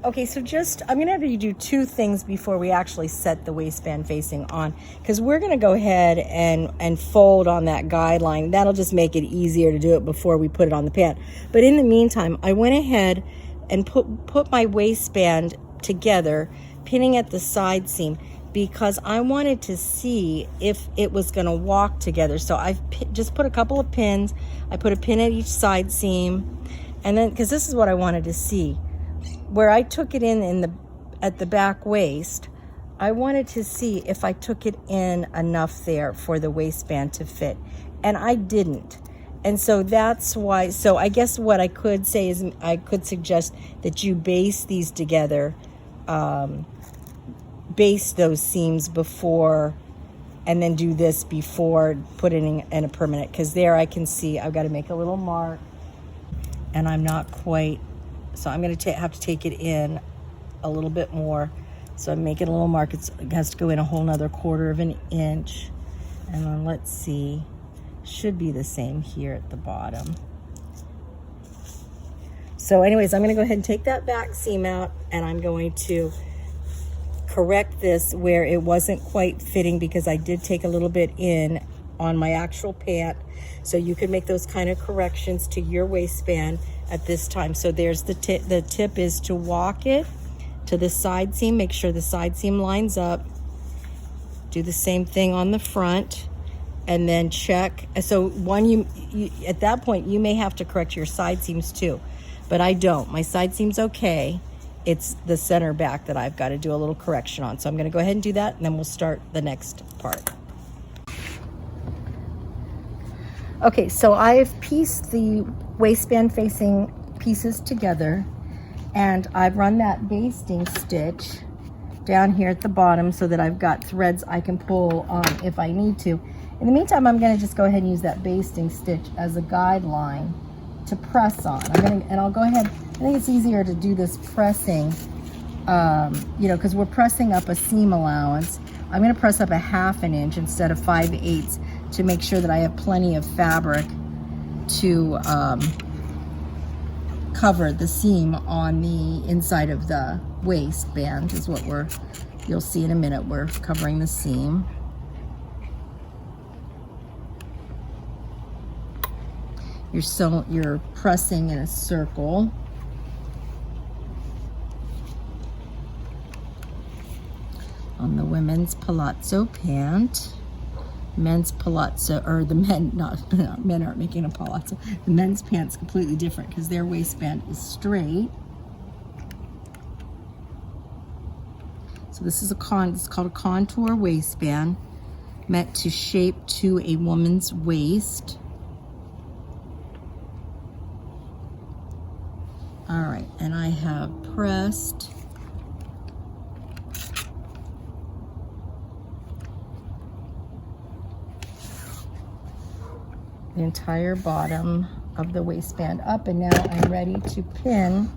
Okay, so I'm gonna have you do two things before we actually set the waistband facing on, because we're gonna go ahead and fold on that guideline. That'll just make it easier to do it before we put it on the pant. But in the meantime, I went ahead and put my waistband together, pinning at the side seam, because I wanted to see if it was gonna walk together. So I've just put a couple of pins. I put a pin at each side seam, and then, because this is what I wanted to see. Where I took it at the back waist, I wanted to see if I took it in enough there for the waistband to fit, and I didn't. And so that's why, so I guess what I could say is I could suggest that you base these together, base those seams before, and then do this before putting in a permanent, because there I can see I've got to make a little mark, and I'm not quite. So I'm going to have to take it in a little bit more. So I'm making a little mark. It has to go in a whole nother 1/4 of an inch. And then let's see, should be the same here at the bottom. So anyways, I'm going to go ahead and take that back seam out, and I'm going to correct this where it wasn't quite fitting, because I did take a little bit in on my actual pant. So you can make those kind of corrections to your waistband at this time. So there's the tip is to walk it to the side seam, make sure the side seam lines up, do the same thing on the front, and then check. So you at that point you may have to correct your side seams too, but I don't. My side seam's okay. It's the center back that I've got to do a little correction on. So I'm going to go ahead and do that, and then we'll start the next part. Okay, so I've pieced the waistband facing pieces together, and I've run that basting stitch down here at the bottom so that I've got threads I can pull if I need to. In the meantime, I'm going to just go ahead and use that basting stitch as a guideline to press on. I'll go ahead. I think it's easier to do this pressing, because we're pressing up a seam allowance. I'm going to press up a 1/2 inch instead of 5/8 to make sure that I have plenty of fabric to cover the seam on the inside of the waistband, is what you'll see in a minute. We're covering the seam. You're pressing in a circle. On the women's palazzo pant. Men's palazzo, or the men, men aren't making a palazzo. The men's pant's completely different because their waistband is straight. So this is it's called a contour waistband, meant to shape to a woman's waist. All right, and I have pressed the entire bottom of the waistband up, and now I'm ready to pin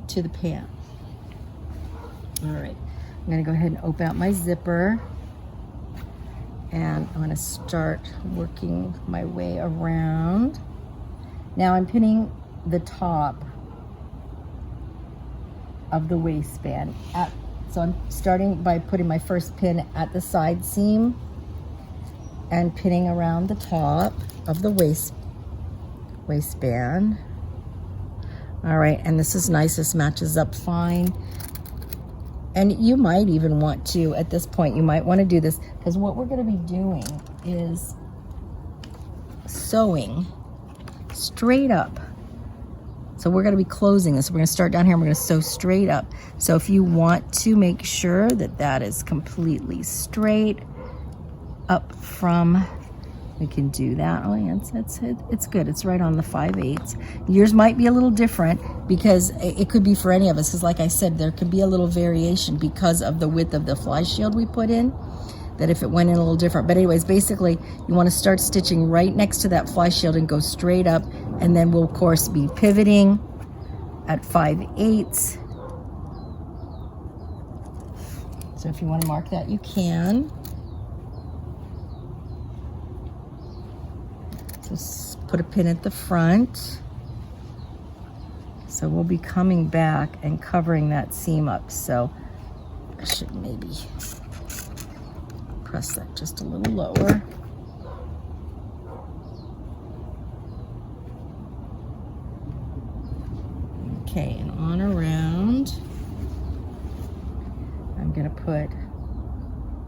to the pant. All right, I'm gonna go ahead and open out my zipper, and I'm gonna start working my way around. Now I'm pinning the top of the waistband so I'm starting by putting my first pin at the side seam and pinning around the top of the waistband. All right, and this is nice. This matches up fine. And you might even want to, at this point, you might want to do this, because what we're going to be doing is sewing straight up. So we're going to be closing this. We're going to start down here and we're going to sew straight up. So if you want to make sure that that is completely straight up from, we can do that. Oh yeah, it's good. It's right on the 5/8. Yours might be a little different because it could be for any of us, because like I said, there could be a little variation because of the width of the fly shield we put in, that if it went in a little different. But anyways, basically you want to start stitching right next to that fly shield and go straight up, and then we'll of course be pivoting at 5/8. So if you want to mark that, you can. Just put a pin at the front, So we'll be coming back and covering that seam up. So I should maybe press that just a little lower. Okay, and on around, I'm gonna put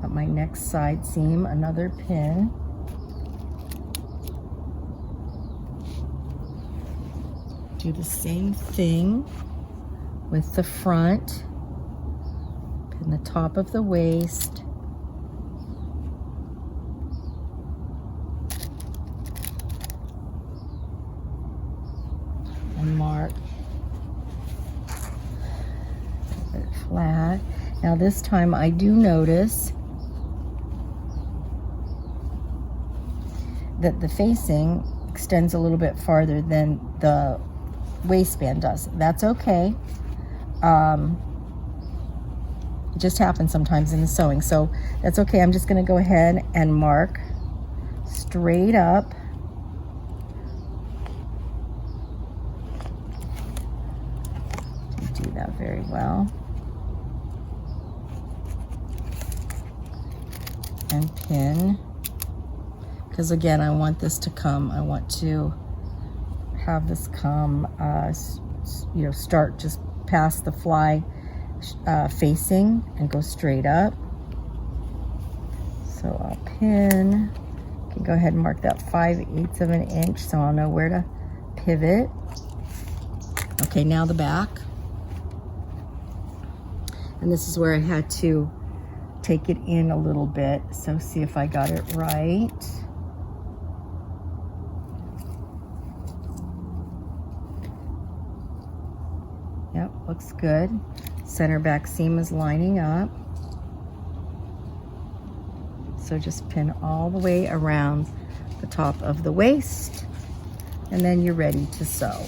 up my next side seam another pin. Do the same thing with the front. Pin the top of the waist. And mark. Put it flat. Now this time I do notice that the facing extends a little bit farther than the waistband does. That's okay. It just happens sometimes in the sewing, so that's okay. I'm just going to go ahead and mark straight up. You do that very well. And pin, because again, I want this to come. I want to have this come, you know, start just past the fly facing and go straight up. So I'll pin. You can go ahead and mark that 5/8 of an inch so I'll know where to pivot. Okay, now the back. And this is where I had to take it in a little bit. So see if I got it right. Yep, looks good. Center back seam is lining up. So just pin all the way around the top of the waist, and then you're ready to sew.